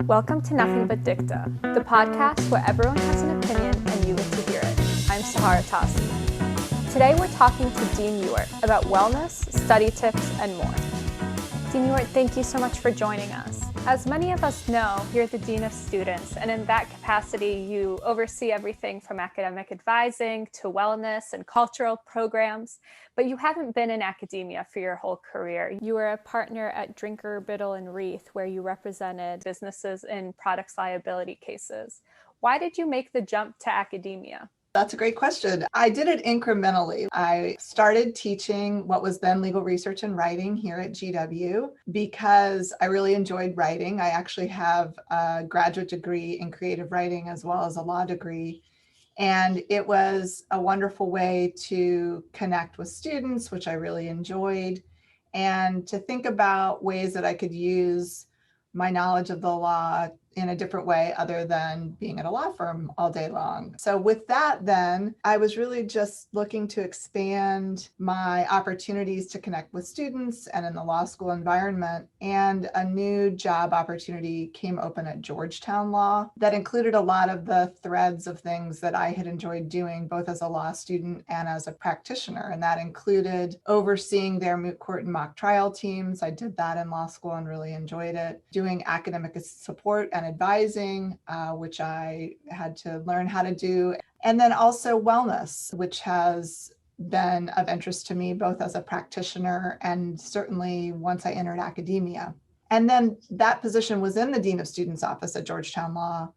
Welcome to Nothing But Dicta, the podcast where everyone has an opinion and you get to hear it. I'm Sahara Tassi. Today we're talking to Dean Ewert about wellness, study tips, and more. Dean Ewert, thank you so much for joining us. As many of us know, you're the Dean of Students, and in that capacity, you oversee everything from academic advising to wellness and cultural programs, but you haven't been in academia for your whole career. You were a partner at Drinker, Biddle, and Reith, where you represented businesses in products liability cases. Why did you make the jump to academia? That's a great question. I did it incrementally. I started teaching what was then legal research and writing here at GW because I really enjoyed writing. I actually have a graduate degree in creative writing as well as a law degree. And it was a wonderful way to connect with students, which I really enjoyed, and to think about ways that I could use my knowledge of the law in a different way other than being at a law firm all day long. So with that, then I was really just looking to expand my opportunities to connect with students and in the law school environment. And a new job opportunity came open at Georgetown Law that included a lot of the threads of things that I had enjoyed doing both as a law student and as a practitioner. And that included overseeing their moot court and mock trial teams. I did that in law school and really enjoyed it. Doing academic support and advising, which I had to learn how to do. And then also wellness, which has been of interest to me both as a practitioner and certainly once I entered academia. And then that position was in the Dean of Students office at Georgetown Law.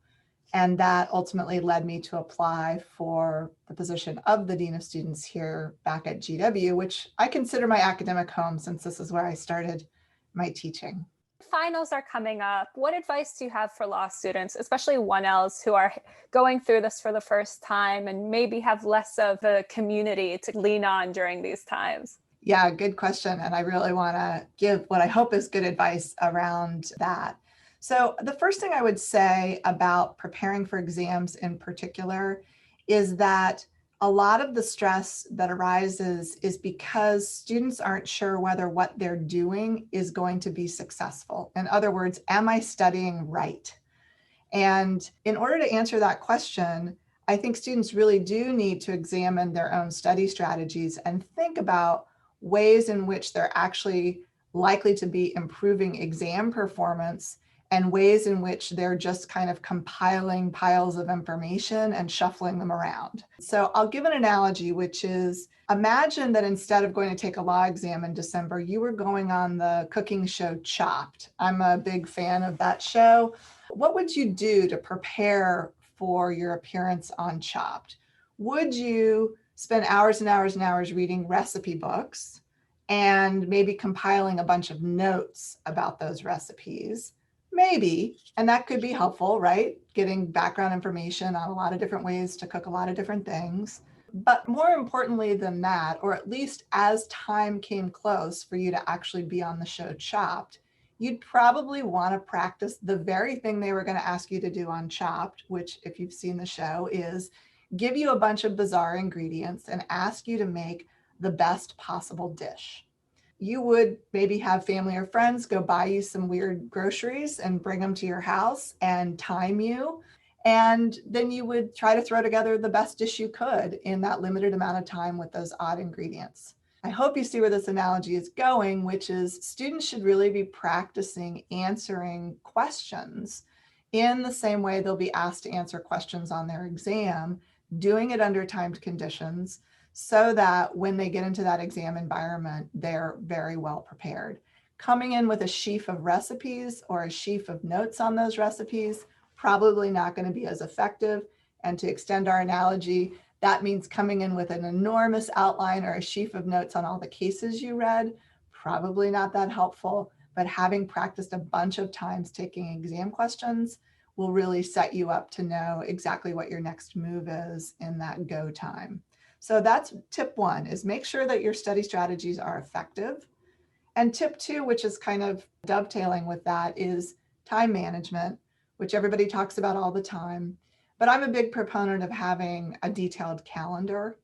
And that ultimately led me to apply for the position of the Dean of Students here back at GW, which I consider my academic home since this is where I started my teaching. Finals are coming up. What advice do you have for law students, especially 1Ls who are going through this for the first time and maybe have less of a community to lean on during these times? Yeah, good question. And I really want to give what I hope is good advice around that. So the first thing I would say about preparing for exams in particular is that a lot of the stress that arises is because students aren't sure whether what they're doing is going to be successful. In other words, am I studying right? And in order to answer that question, I think students really do need to examine their own study strategies and think about ways in which they're actually likely to be improving exam performance and ways in which they're just kind of compiling piles of information and shuffling them around. So I'll give an analogy, which is imagine that instead of going to take a law exam in December, you were going on the cooking show Chopped. I'm a big fan of that show. What would you do to prepare for your appearance on Chopped? Would you spend hours and hours and hours reading recipe books and maybe compiling a bunch of notes about those recipes? Maybe, and that could be helpful, right? Getting background information on a lot of different ways to cook a lot of different things. But more importantly than that, or at least as time came close for you to actually be on the show Chopped, you'd probably want to practice the very thing they were going to ask you to do on Chopped, which, if you've seen the show, is give you a bunch of bizarre ingredients and ask you to make the best possible dish. You would maybe have family or friends go buy you some weird groceries and bring them to your house and time you. And then you would try to throw together the best dish you could in that limited amount of time with those odd ingredients. I hope you see where this analogy is going, which is students should really be practicing answering questions in the same way they'll be asked to answer questions on their exam, doing it under timed conditions, so that when they get into that exam environment, they're very well prepared. Coming in with a sheaf of recipes or a sheaf of notes on those recipes, probably not going to be as effective. And to extend our analogy, that means coming in with an enormous outline or a sheaf of notes on all the cases you read, probably not that helpful. But having practiced a bunch of times taking exam questions will really set you up to know exactly what your next move is in that go time. So that's tip one, is make sure that your study strategies are effective. And tip two, which is kind of dovetailing with that, is time management, which everybody talks about all the time. But I'm a big proponent of having a detailed calendar,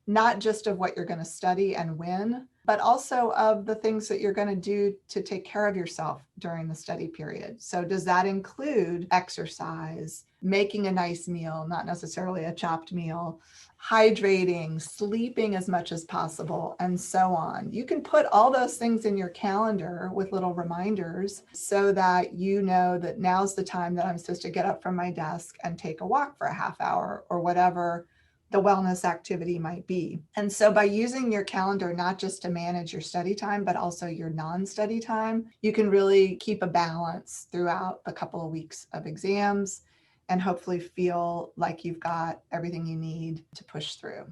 not just of what you're going to study and when, but also of the things that you're going to do to take care of yourself during the study period. So does that include exercise, making a nice meal, not necessarily a chopped meal, hydrating, sleeping as much as possible, and so on? You can put all those things in your calendar with little reminders so that you know that now's the time that I'm supposed to get up from my desk and take a walk for a half hour or whatever the wellness activity might be. And so by using your calendar, not just to manage your study time, but also your non-study time, you can really keep a balance throughout the couple of weeks of exams and hopefully feel like you've got everything you need to push through.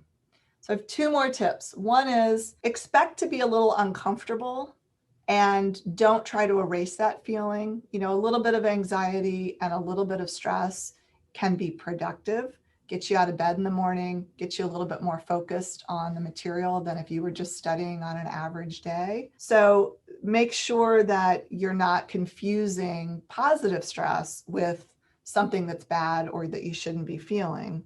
So I have two more tips. One is expect to be a little uncomfortable and don't try to erase that feeling. You know, a little bit of anxiety and a little bit of stress can be productive, get you out of bed in the morning, get you a little bit more focused on the material than if you were just studying on an average day. So make sure that you're not confusing positive stress with something that's bad or that you shouldn't be feeling.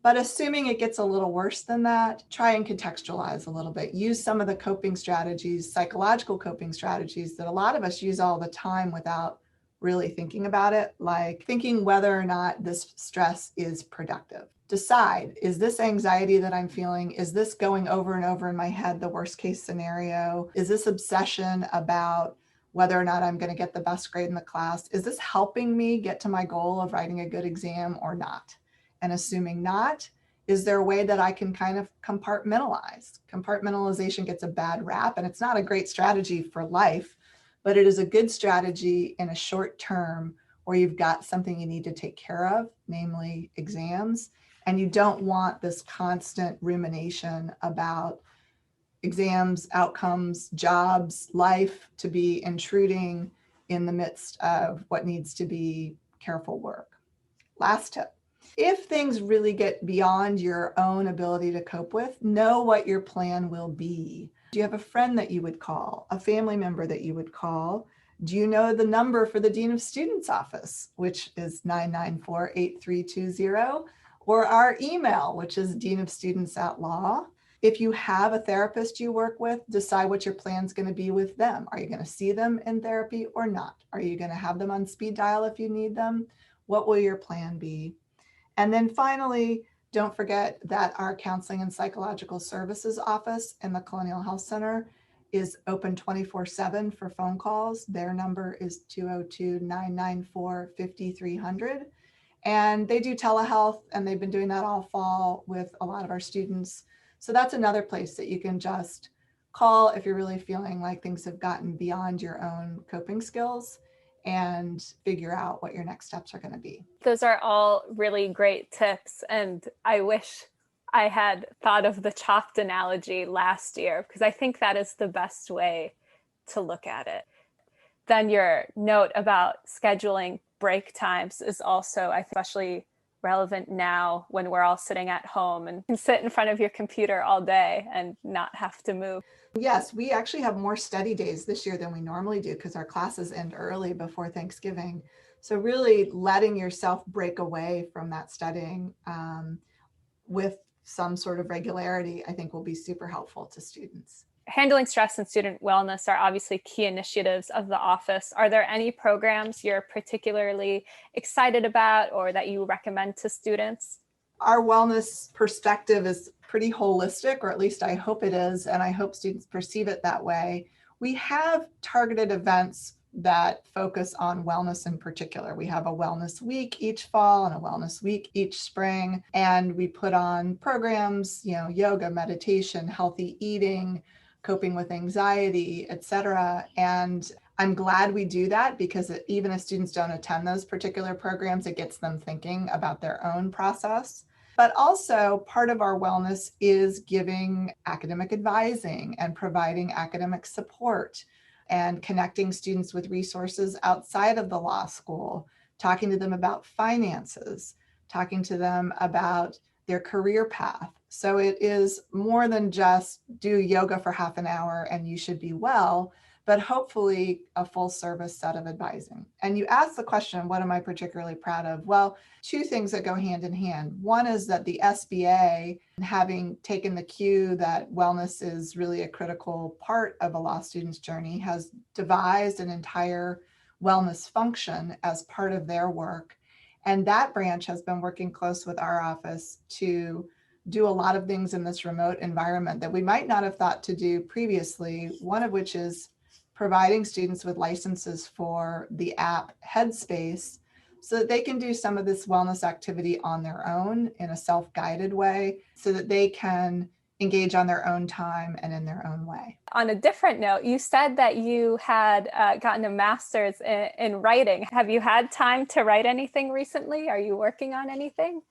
But assuming it gets a little worse than that, try and contextualize a little bit. Use some of the coping strategies, psychological coping strategies that a lot of us use all the time without really thinking about it, like thinking whether or not this stress is productive. Decide, is this anxiety that I'm feeling, is this going over and over in my head, the worst case scenario? Is this obsession about whether or not I'm going to get the best grade in the class? Is this helping me get to my goal of writing a good exam or not? And assuming not, is there a way that I can kind of compartmentalize? Compartmentalization gets a bad rap, and it's not a great strategy for life, but it is a good strategy in a short term where you've got something you need to take care of, namely exams, and you don't want this constant rumination about exams, outcomes, jobs, life to be intruding in the midst of what needs to be careful work. Last tip. If things really get beyond your own ability to cope with, know what your plan will be. Do you have a friend that you would call, a family member that you would call? Do you know the number for the Dean of Students office, which is 994-8320, or our email, which is deanofstudents@law? If you have a therapist you work with, decide what your plan's going to be with them. Are you going to see them in therapy or not? Are you going to have them on speed dial if you need them? What will your plan be? And then finally, don't forget that our Counseling and Psychological Services office in the Colonial Health Center is open 24/7 for phone calls. Their number is 202-994-5300. And they do telehealth, and they've been doing that all fall with a lot of our students. So that's another place that you can just call if you're really feeling like things have gotten beyond your own coping skills and figure out what your next steps are going to be. Those are all really great tips. And I wish I had thought of the chopped analogy last year, because I think that is the best way to look at it. Then your note about scheduling break times is also, I think, especially relevant now when we're all sitting at home and can sit in front of your computer all day and not have to move. Yes, we actually have more study days this year than we normally do because our classes end early before Thanksgiving. So really letting yourself break away from that studying with some sort of regularity, I think will be super helpful to students. Handling stress and student wellness are obviously key initiatives of the office. Are there any programs you're particularly excited about or that you recommend to students? Our wellness perspective is pretty holistic, or at least I hope it is, and I hope students perceive it that way. We have targeted events that focus on wellness in particular. We have a wellness week each fall and a wellness week each spring, and we put on programs, yoga, meditation, healthy eating, coping with anxiety, etc. And I'm glad we do that because even if students don't attend those particular programs, it gets them thinking about their own process. But also part of our wellness is giving academic advising and providing academic support and connecting students with resources outside of the law school, talking to them about finances, talking to them about their career path. So it is more than just do yoga for half an hour and you should be well, but hopefully a full service set of advising. And you asked the question, what am I particularly proud of? Well, two things that go hand in hand. One is that the SBA, having taken the cue that wellness is really a critical part of a law student's journey, has devised an entire wellness function as part of their work. And that branch has been working close with our office to do a lot of things in this remote environment that we might not have thought to do previously, one of which is providing students with licenses for the app Headspace so that they can do some of this wellness activity on their own in a self-guided way so that they can engage on their own time and in their own way. On a different note, you said that you had gotten a master's in writing. Have you had time to write anything recently? Are you working on anything?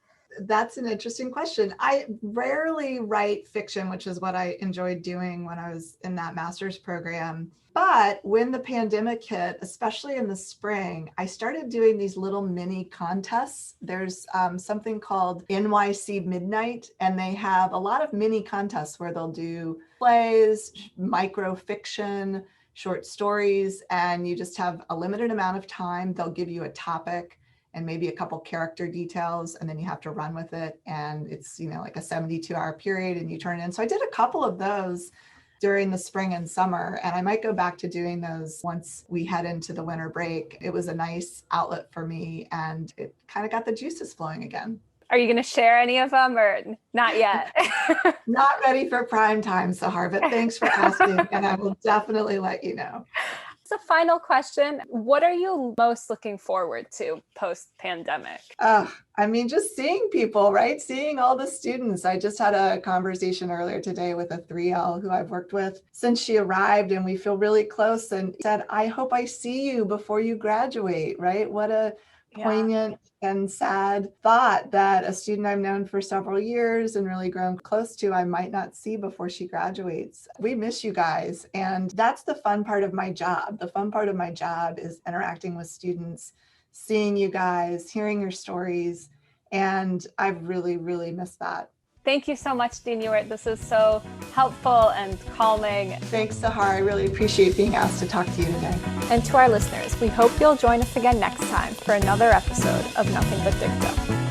That's an interesting question. I rarely write fiction, which is what I enjoyed doing when I was in that master's program. But when the pandemic hit, especially in the spring, I started doing these little mini contests. There's something called NYC Midnight, and they have a lot of mini contests where they'll do plays, microfiction, short stories, and you just have a limited amount of time. They'll give you a topic and maybe a couple character details, and then you have to run with it. And it's, like a 72-hour period and you turn it in. So I did a couple of those during the spring and summer, and I might go back to doing those once we head into the winter break. It was a nice outlet for me and it kind of got the juices flowing again. Are you going to share any of them or not yet? Not ready for prime time, Sahar, but thanks for asking and I will definitely let you know. A final question. What are you most looking forward to post-pandemic? Just seeing people, right? Seeing all the students. I just had a conversation earlier today with a 3L who I've worked with since she arrived, and we feel really close, and said, I hope I see you before you graduate, right? What a poignant and sad thought that a student I've known for several years and really grown close to, I might not see before she graduates. We miss you guys. And that's the fun part of my job. The fun part of my job is interacting with students, seeing you guys, hearing your stories. And I've really, really missed that. Thank you so much, Dean Ewert. This is so helpful and calming. Thanks, Sahar. I really appreciate being asked to talk to you today. And to our listeners, we hope you'll join us again next time for another episode of Nothing But Dicta.